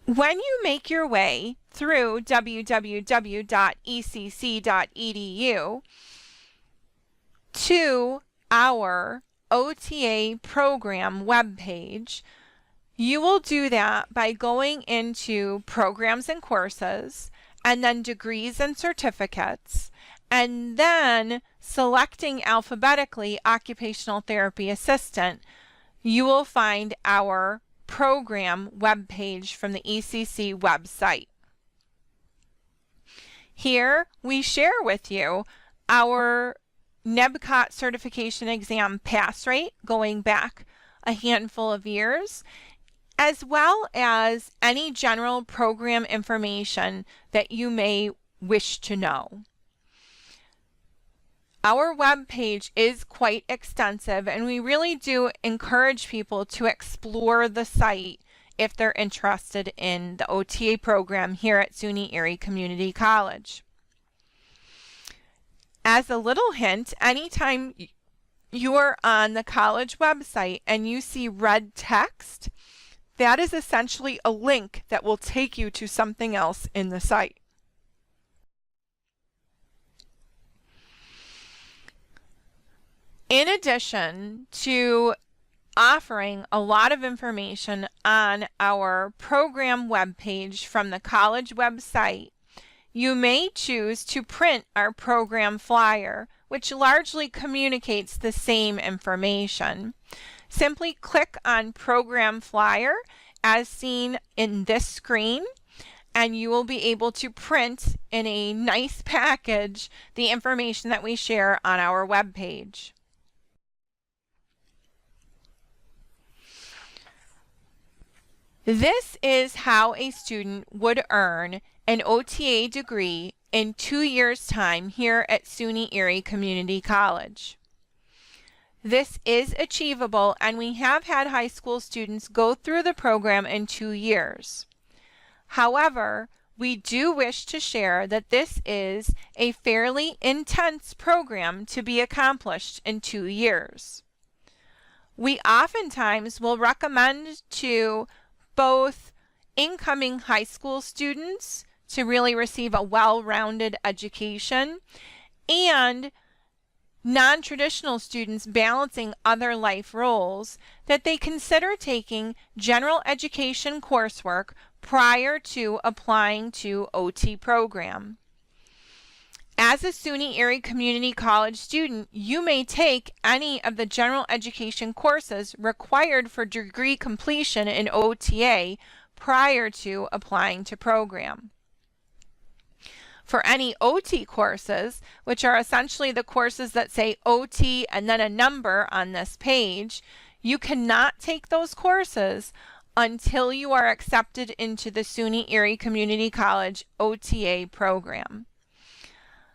When you make your way through www.ecc.edu to our OTA program webpage, you will do that by going into Programs and Courses, and then Degrees and Certificates, and then selecting alphabetically Occupational Therapy Assistant. You will find our program webpage from the ECC website. Here we share with you our NEBCOT certification exam pass rate going back a handful of years, as well as any general program information that you may wish to know. Our web page is quite extensive, and we really do encourage people to explore the site if they're interested in the OTA program here at SUNY Erie Community College. As a little hint, anytime you are on the college website and you see red text, that is essentially a link that will take you to something else in the site. In addition to offering a lot of information on our program webpage from the college website, you may choose to print our program flyer, which largely communicates the same information. Simply click on Program Flyer as seen in this screen, and you will be able to print in a nice package the information that we share on our webpage. This is how a student would earn an OTA degree in 2 years' time here at SUNY Erie Community College. This is achievable, and we have had high school students go through the program in 2 years. However, we do wish to share that this is a fairly intense program to be accomplished in 2 years. We oftentimes will recommend to both incoming high school students to really receive a well-rounded education, and non-traditional students balancing other life roles, that they consider taking general education coursework prior to applying to OT program. As a SUNY Erie Community College student, you may take any of the general education courses required for degree completion in OTA prior to applying to program. For any OT courses, which are essentially the courses that say OT and then a number on this page, you cannot take those courses until you are accepted into the SUNY Erie Community College OTA program.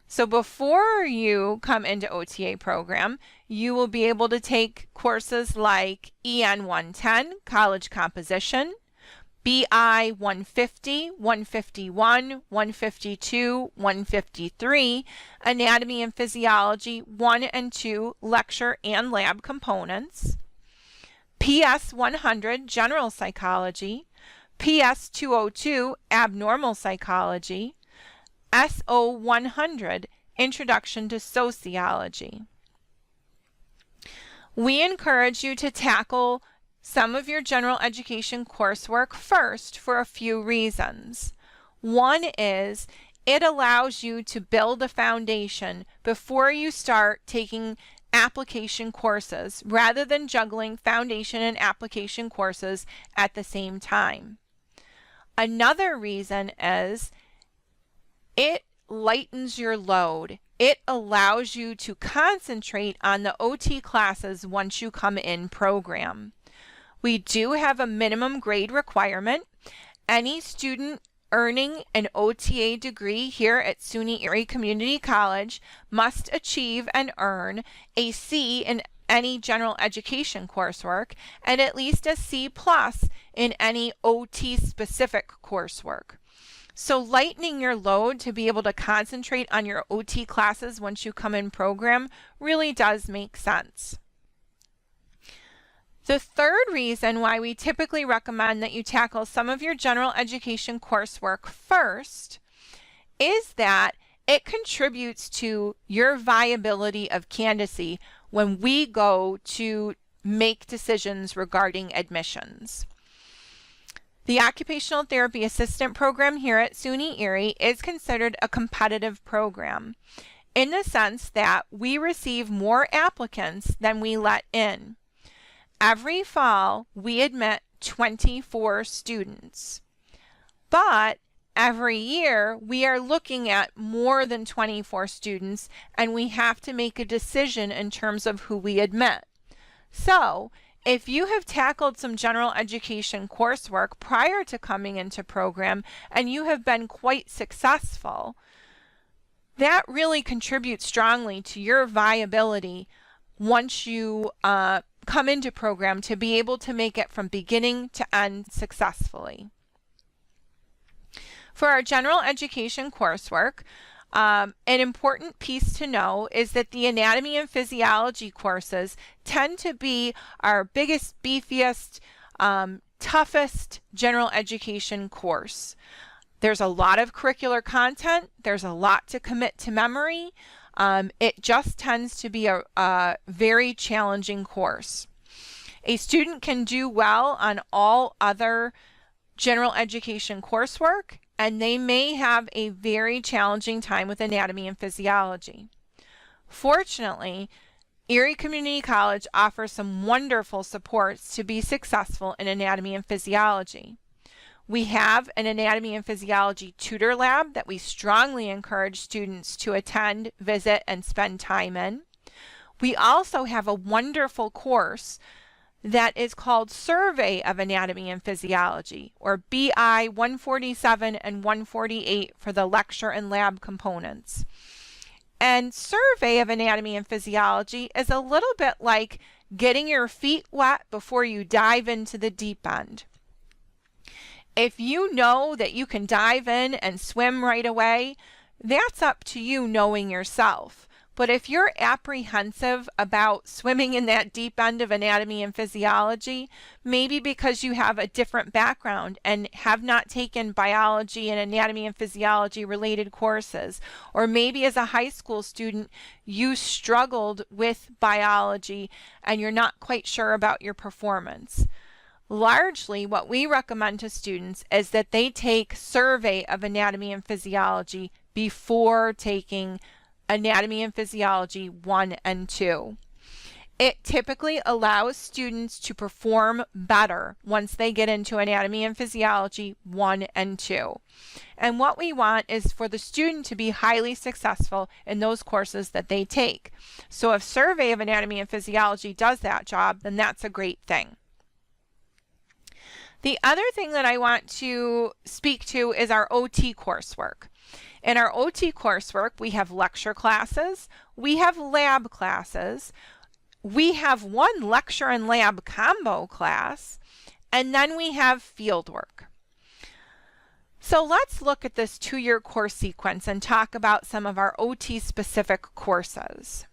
So before you come into OTA program, you will be able to take courses like EN 110, College Composition, BI 150, 151, 152, 153, Anatomy and Physiology 1 and 2, Lecture and Lab Components, PS 100, General Psychology, PS 202, Abnormal Psychology, SO 100, Introduction to Sociology. We encourage you to tackle some of your general education coursework first for a few reasons. One is it allows you to build a foundation before you start taking application courses, rather than juggling foundation and application courses at the same time. Another reason is it lightens your load. It allows you to concentrate on the OT classes once you come in program. We do have a minimum grade requirement. Any student earning an OTA degree here at SUNY Erie Community College must achieve and earn a C in any general education coursework and at least a C+ in any OT specific coursework. So lightening your load to be able to concentrate on your OT classes once you come in program really does make sense. The third reason why we typically recommend that you tackle some of your general education coursework first is that it contributes to your viability of candidacy when we go to make decisions regarding admissions. The Occupational Therapy Assistant program here at SUNY Erie is considered a competitive program in the sense that we receive more applicants than we let in. Every fall, we admit 24 students, but every year we are looking at more than 24 students, and we have to make a decision in terms of who we admit. So, if you have tackled some general education coursework prior to coming into program and you have been quite successful, that really contributes strongly to your viability once you come into program to be able to make it from beginning to end successfully. For our general education coursework, an important piece to know is that the anatomy and physiology courses tend to be our biggest, beefiest, toughest general education course. There's a lot of curricular content. There's a lot to commit to memory. It just tends to be a very challenging course. A student can do well on all other general education coursework, and they may have a very challenging time with anatomy and physiology. Fortunately, Erie Community College offers some wonderful supports to be successful in anatomy and physiology. We have an anatomy and physiology tutor lab that we strongly encourage students to attend, visit, and spend time in. We also have a wonderful course that is called Survey of Anatomy and Physiology, or BI 147 and 148 for the lecture and lab components. And Survey of Anatomy and Physiology is a little bit like getting your feet wet before you dive into the deep end. If you know that you can dive in and swim right away, that's up to you knowing yourself. But if you're apprehensive about swimming in that deep end of anatomy and physiology, maybe because you have a different background and have not taken biology and anatomy and physiology related courses, or maybe as a high school student you struggled with biology and you're not quite sure about your performance. Largely, what we recommend to students is that they take Survey of Anatomy and Physiology before taking Anatomy and Physiology 1 and 2. It typically allows students to perform better once they get into Anatomy and Physiology 1 and 2. And what we want is for the student to be highly successful in those courses that they take. So if Survey of Anatomy and Physiology does that job, then that's a great thing. The other thing that I want to speak to is our OT coursework. In our OT coursework, we have lecture classes, we have lab classes, we have one lecture and lab combo class, and then we have field work. So let's look at this 2-year course sequence and talk about some of our OT specific courses.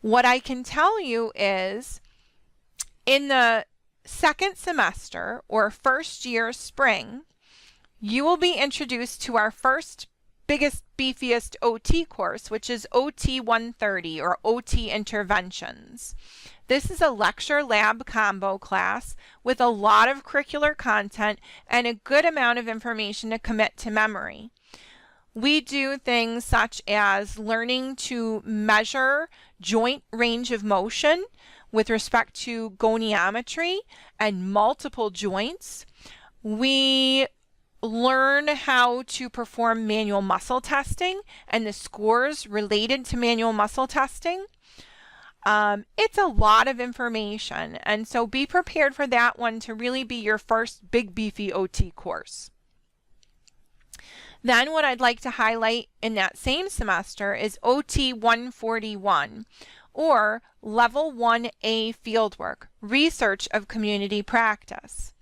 What I can tell you is in the second semester or first year spring, you will be introduced to our first biggest beefiest OT course, which is OT 130 or OT Interventions. This is a lecture lab combo class with a lot of curricular content and a good amount of information to commit to memory. We do things such as learning to measure joint range of motion with respect to goniometry and multiple joints. We learn how to perform manual muscle testing and the scores related to manual muscle testing. It's a lot of information, and so be prepared for that one to really be your first big beefy OT course. Then what I'd like to highlight in that same semester is OT 141, or Level 1A Fieldwork, Research of Community Practice.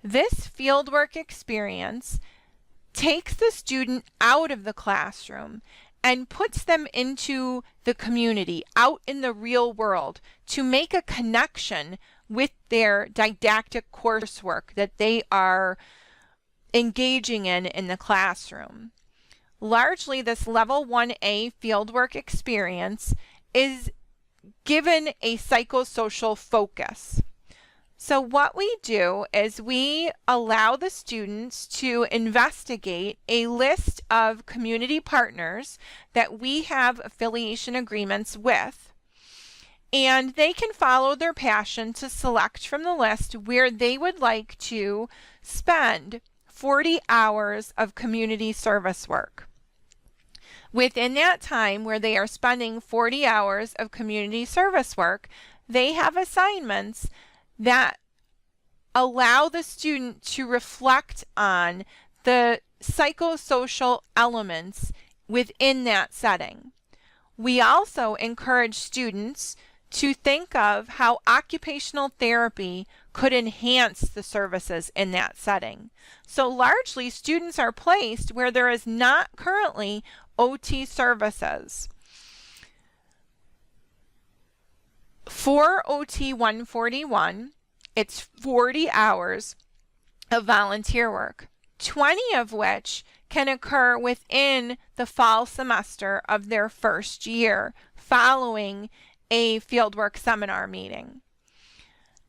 This fieldwork experience takes the student out of the classroom and puts them into the community, out in the real world, to make a connection with their didactic coursework that they are engaging in the classroom. Largely, this Level 1A fieldwork experience is given a psychosocial focus. So what we do is we allow the students to investigate a list of community partners that we have affiliation agreements with, and they can follow their passion to select from the list where they would like to spend 40 hours of community service work. Within that time where they are spending 40 hours of community service work, they have assignments that allow the student to reflect on the psychosocial elements within that setting. We also encourage students to think of how occupational therapy could enhance the services in that setting. So largely, students are placed where there is not currently OT services. For OT 141, it's 40 hours of volunteer work, 20 of which can occur within the fall semester of their first year following a fieldwork seminar meeting.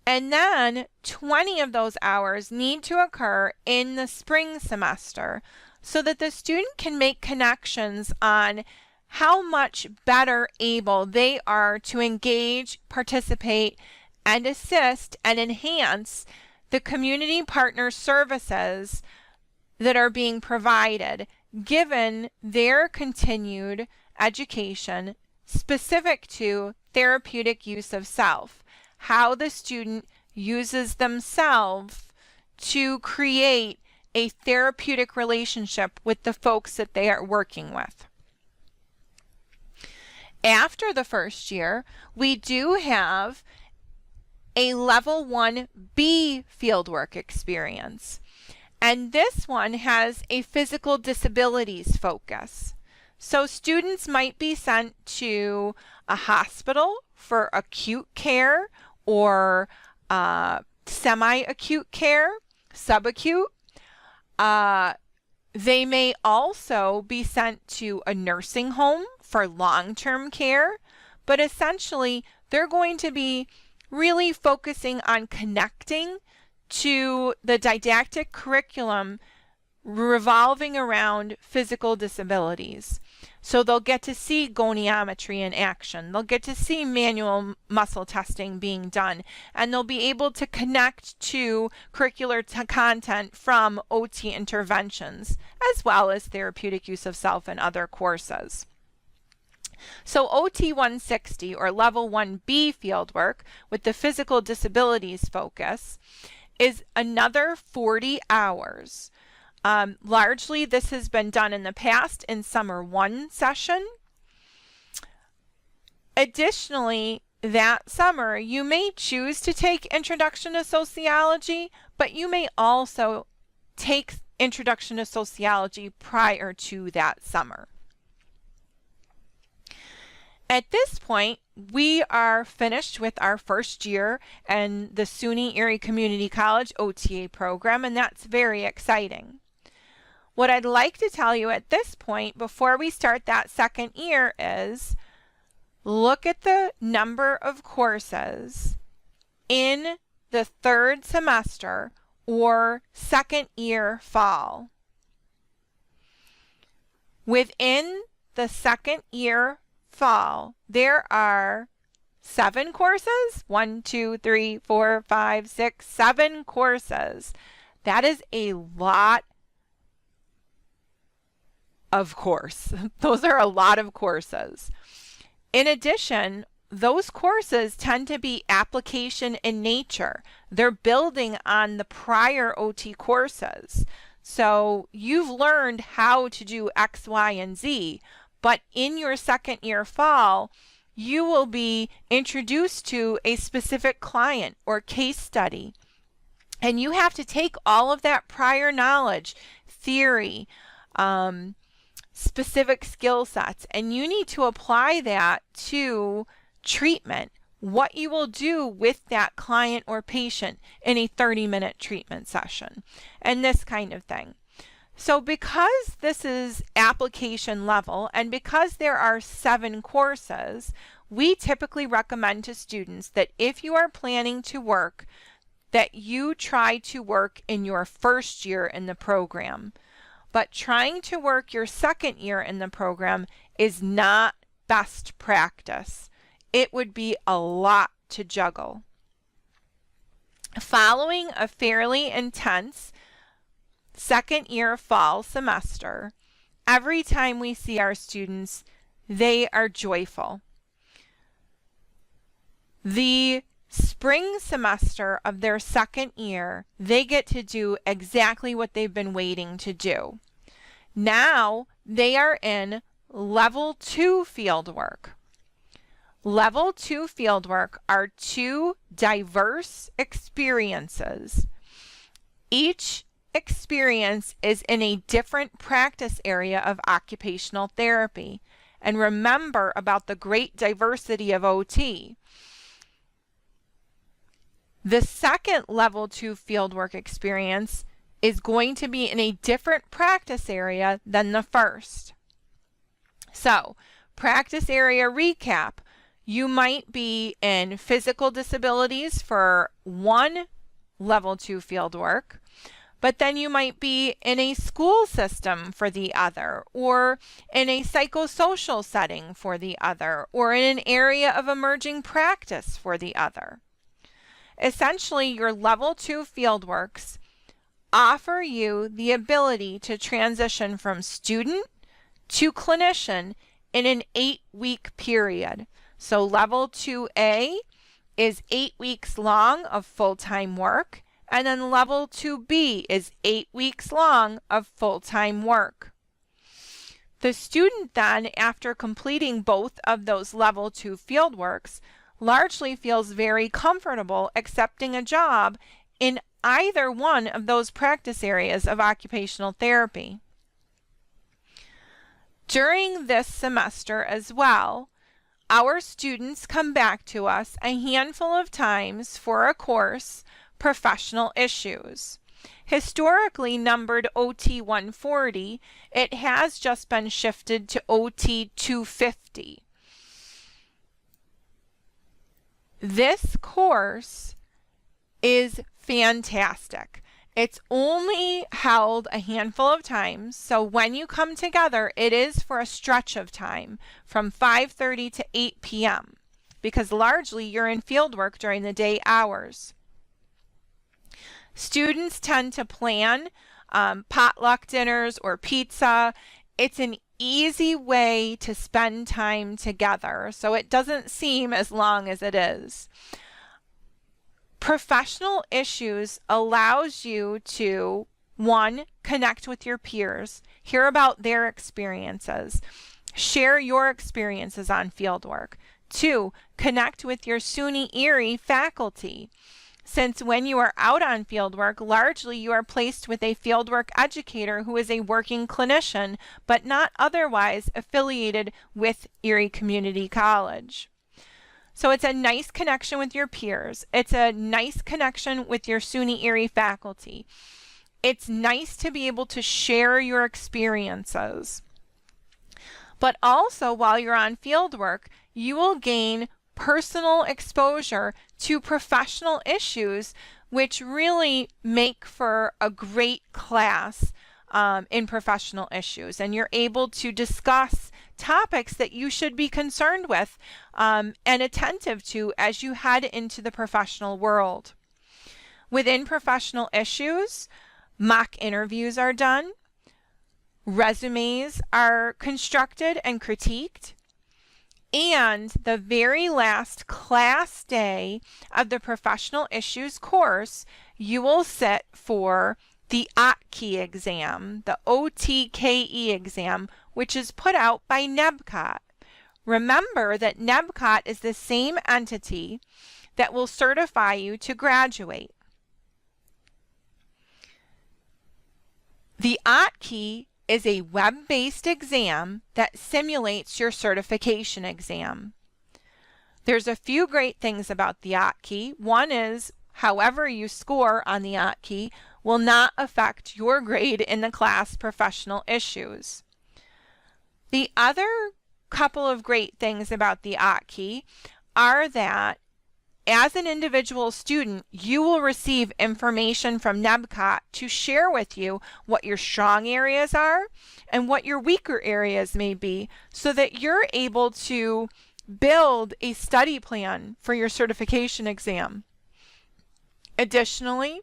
And then 20 of those hours need to occur in the spring semester so that the student can make connections on how much better able they are to engage, participate, and assist and enhance the community partner services that are being provided given their continued education specific to therapeutic use of self, how the student uses themselves to create a therapeutic relationship with the folks that they are working with. After the first year, we do have a Level 1B fieldwork experience, and this one has a physical disabilities focus. So students might be sent to a hospital for acute care or semi-acute care, subacute. They may also be sent to a nursing home for long-term care, but essentially they're going to be really focusing on connecting to the didactic curriculum revolving around physical disabilities. So they'll get to see goniometry in action. They'll get to see manual muscle testing being done, and they'll be able to connect to curricular content from OT interventions, as well as therapeutic use of self and other courses. So OT 160, or Level 1B fieldwork with the physical disabilities focus, is another 40 hours. Largely, this has been done in the past in Summer 1 session. Additionally, that summer, you may choose to take Introduction to Sociology, but you may also take Introduction to Sociology prior to that summer. At this point, we are finished with our first year in the SUNY Erie Community College OTA program, and that's very exciting. What I'd like to tell you at this point before we start that second year is look at the number of courses in the third semester or second year fall. Within the second year fall, there are 7 courses. 1, 2, 3, 4, 5, 6, 7 courses. That is a lot of course. Those are a lot of courses. In addition, those courses tend to be application in nature. They're building on the prior OT courses. So you've learned how to do X, Y, and Z, but in your second year fall, you will be introduced to a specific client or case study. And you have to take all of that prior knowledge, theory, specific skill sets, and you need to apply that to treatment, what you will do with that client or patient in a 30-minute treatment session, and this kind of thing. So because this is application level and because there are 7 courses, we typically recommend to students that if you are planning to work, that you try to work in your first year in the program. But trying to work your second year in the program is not best practice. It would be a lot to juggle. Following a fairly intense second year fall semester, every time we see our students, they are joyful. The spring semester of their second year, they get to do exactly what they've been waiting to do. Now they are in level 2 fieldwork. Level 2 fieldwork are 2 diverse experiences. Each experience is in a different practice area of occupational therapy. And remember about the great diversity of OT. The second level 2 fieldwork experience is going to be in a different practice area than the first. So, practice area recap. You might be in physical disabilities for one level 2 fieldwork, but then you might be in a school system for the other, or in a psychosocial setting for the other, or in an area of emerging practice for the other. Essentially, your level 2 fieldworks offer you the ability to transition from student to clinician in an 8-week period. So level 2A is 8 weeks long of full-time work, and then level 2B is 8 weeks long of full-time work. The student then, after completing both of those level 2 fieldworks, largely feels very comfortable accepting a job in either one of those practice areas of occupational therapy. During this semester as well, our students come back to us a handful of times for a course, Professional Issues. Historically numbered OT 140, it has just been shifted to OT 250. This course is fantastic. It's only held a handful of times, so when you come together, it is for a stretch of time from 5:30 to 8 p.m. because largely you're in fieldwork during the day hours. Students tend to plan potluck dinners or pizza. It's an easy way to spend time together, so it doesn't seem as long as it is. Professional Issues allows you to, 1, connect with your peers, hear about their experiences, share your experiences on fieldwork. 2, connect with your SUNY Erie faculty. Since when you are out on fieldwork, largely you are placed with a fieldwork educator who is a working clinician, but not otherwise affiliated with Erie Community College. So it's a nice connection with your peers. It's a nice connection with your SUNY Erie faculty. It's nice to be able to share your experiences. But also, while you're on fieldwork, you will gain personal exposure to professional issues, which really make for a great class in professional issues. And you're able to discuss topics that you should be concerned with and attentive to as you head into the professional world. Within professional issues, mock interviews are done, resumes are constructed and critiqued, and the very last class day of the professional issues course, you will sit for the OTKE exam, the OTKE exam, which is put out by NEBCOT. Remember that NEBCOT is the same entity that will certify you to graduate. The OTKE is a web-based exam that simulates your certification exam. There's a few great things about the OTA. One is, however you score on the OTA will not affect your grade in the class professional issues. The other couple of great things about the OTA are that as an individual student, you will receive information from NEBCOT to share with you what your strong areas are and what your weaker areas may be, so that you're able to build a study plan for your certification exam. Additionally,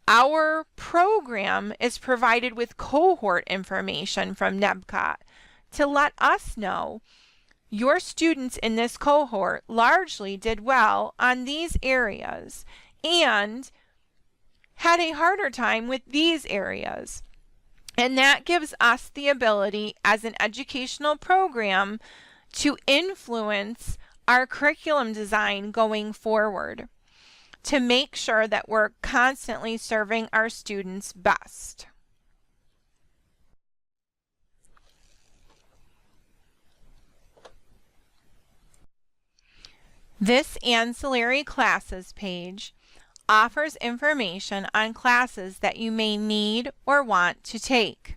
our program is provided with cohort information from NEBCOT to let us know your students in this cohort largely did well on these areas and had a harder time with these areas. And that gives us the ability as an educational program to influence our curriculum design going forward to make sure that we're constantly serving our students best. This ancillary classes page offers information on classes that you may need or want to take.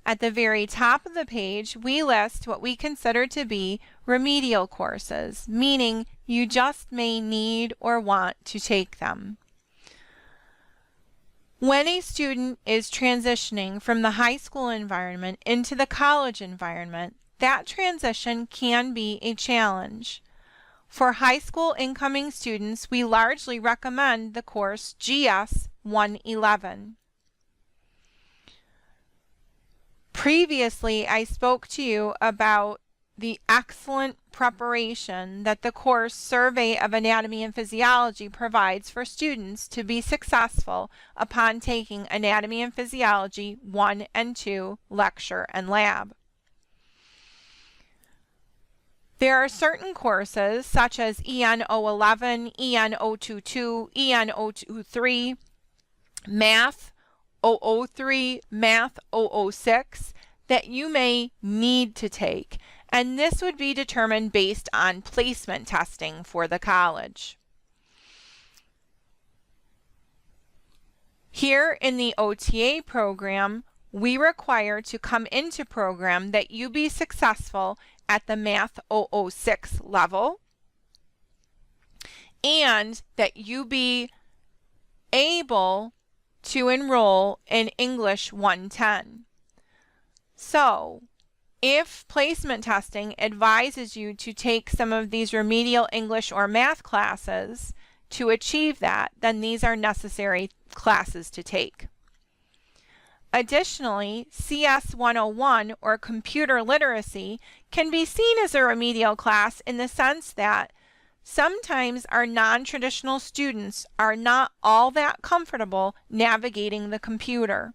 At the very top of the page, we list what we consider to be remedial courses, meaning you just may need or want to take them. When a student is transitioning from the high school environment into the college environment, that transition can be a challenge. For high school incoming students, we largely recommend the course GS 111. Previously, I spoke to you about the excellent preparation that the course Survey of Anatomy and Physiology provides for students to be successful upon taking Anatomy and Physiology 1 and 2 lecture and lab. There are certain courses such as EN 011, EN 022, EN 023, Math 003, Math 006 that you may need to take, and this would be determined based on placement testing for the college. Here in the OTA program, we require to come into program that you be successful at the Math 006 level and that you be able to enroll in English 110. So, if placement testing advises you to take some of these remedial English or math classes to achieve that, then these are necessary classes to take. Additionally, CS 101 or computer literacy can be seen as a remedial class in the sense that sometimes our non-traditional students are not all that comfortable navigating the computer.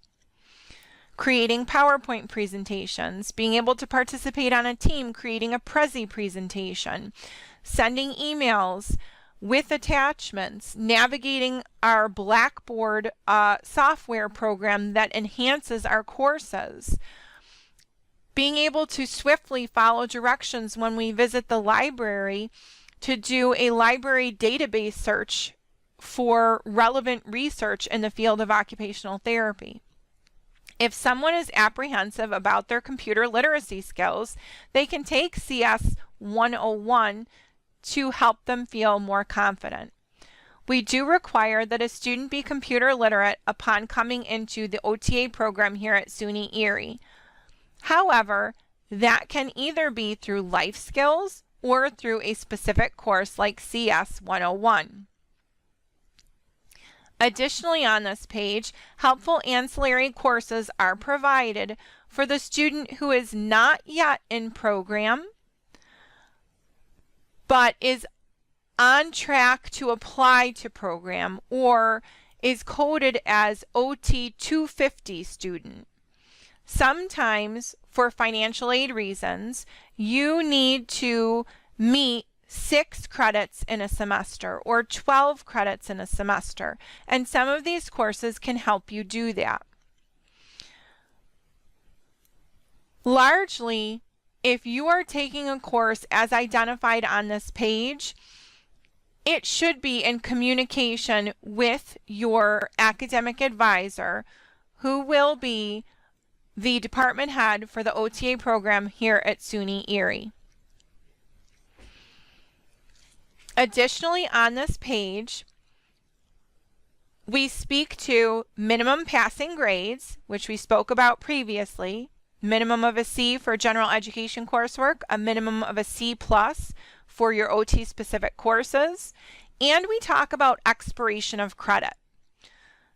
Creating PowerPoint presentations, being able to participate on a team, creating a Prezi presentation, sending emails with attachments, navigating our Blackboard software program that enhances our courses, being able to swiftly follow directions when we visit the library to do a library database search for relevant research in the field of occupational therapy. If someone is apprehensive about their computer literacy skills, they can take CS 101 to help them feel more confident. We do require that a student be computer literate upon coming into the OTA program here at SUNY Erie. However, that can either be through life skills or through a specific course like CS 101. Additionally, on this page, helpful ancillary courses are provided for the student who is not yet in program but is on track to apply to program or is coded as OT 250 student. Sometimes, for financial aid reasons, you need to meet 6 credits in a semester or 12 credits in a semester, and some of these courses can help you do that. Largely, if you are taking a course as identified on this page, it should be in communication with your academic advisor, who will be the department head for the OTA program here at SUNY Erie. Additionally, on this page, we speak to minimum passing grades, which we spoke about previously. Minimum of a C for general education coursework, a minimum of a C+ for your OT specific courses, and we talk about expiration of credit.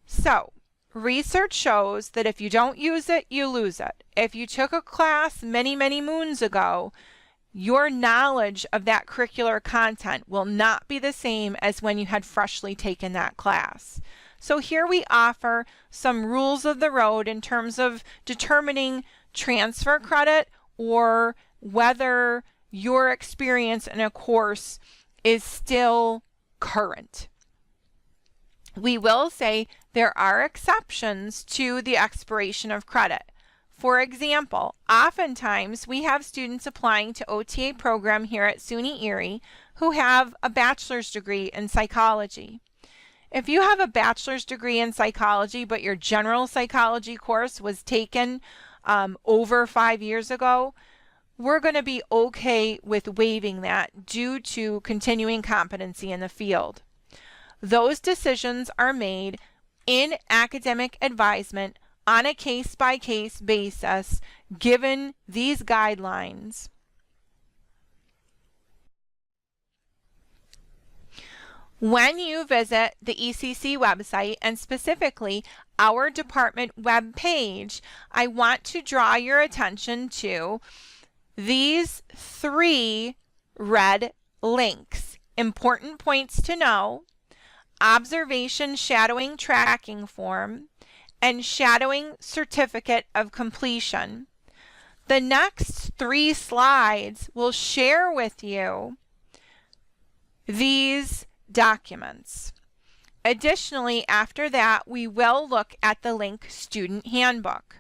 So, research shows that if you don't use it, you lose it. If you took a class many, many moons ago, your knowledge of that curricular content will not be the same as when you had freshly taken that class. So here we offer some rules of the road in terms of determining transfer credit or whether your experience in a course is still current. We will say there are exceptions to the expiration of credit. For example, oftentimes we have students applying to OTA program here at SUNY Erie who have a bachelor's degree in psychology. If you have a bachelor's degree in psychology, but your general psychology course was taken over 5 years ago, we're going to be okay with waiving that due to continuing competency in the field. Those decisions are made in academic advisement on a case-by-case basis, given these guidelines. When you visit the ECC website, and specifically our department web page, I want to draw your attention to these 3 red links. Important points to know: observation shadowing tracking form and shadowing certificate of completion. The next 3 slides will share with you these documents. Additionally, after that, we will look at the link Student Handbook.